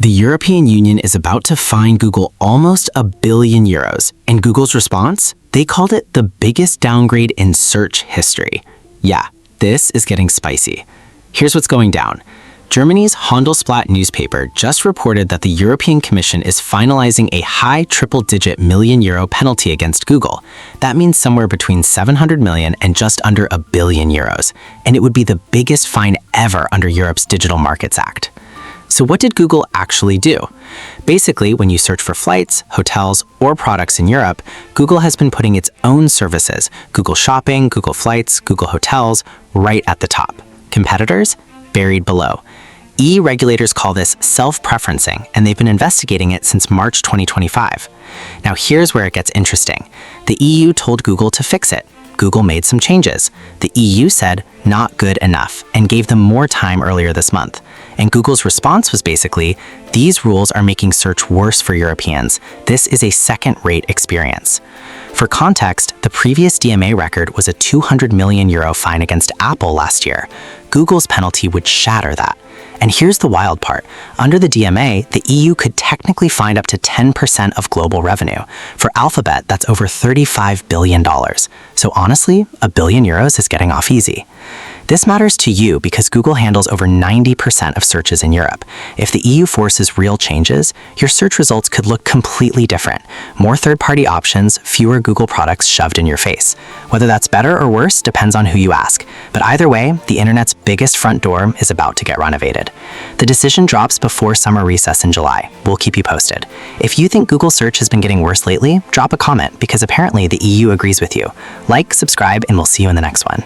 The European Union is about to fine Google almost €1 billion. And Google's response? They called it the biggest downgrade in search history. Yeah, this is getting spicy. Here's what's going down. Germany's Handelsblatt newspaper just reported that the European Commission is finalizing a high triple-digit million euro penalty against Google. That means somewhere between 700 million and just under €1 billion. And it would be the biggest fine ever under Europe's Digital Markets Act. So what did Google actually do? Basically, when you search for flights, hotels, or products in Europe, Google has been putting its own services, Google Shopping, Google Flights, Google Hotels, right at the top. Competitors? Buried below. Regulators call this self-preferencing, and they've been investigating it since March 2025. Now here's where it gets interesting. The EU told Google to fix it. Google made some changes. The EU said, not good enough, and gave them more time earlier this month. And Google's response was basically, these rules are making search worse for Europeans. This is a second-rate experience. For context, the previous DMA record was a €200 million fine against Apple last year. Google's penalty would shatter that. And here's the wild part. Under the DMA, the EU could technically fine up to 10% of global revenue. For Alphabet, that's over $35 billion. So honestly, €1 billion is getting off easy. This matters to you because Google handles over 90% of searches in Europe. If the EU forces real changes, your search results could look completely different. More third-party options, fewer Google products shoved in your face. Whether that's better or worse depends on who you ask. But either way, the internet's biggest front door is about to get renovated. The decision drops before summer recess in July. We'll keep you posted. If you think Google search has been getting worse lately, drop a comment because apparently the EU agrees with you. Like, subscribe, and we'll see you in the next one.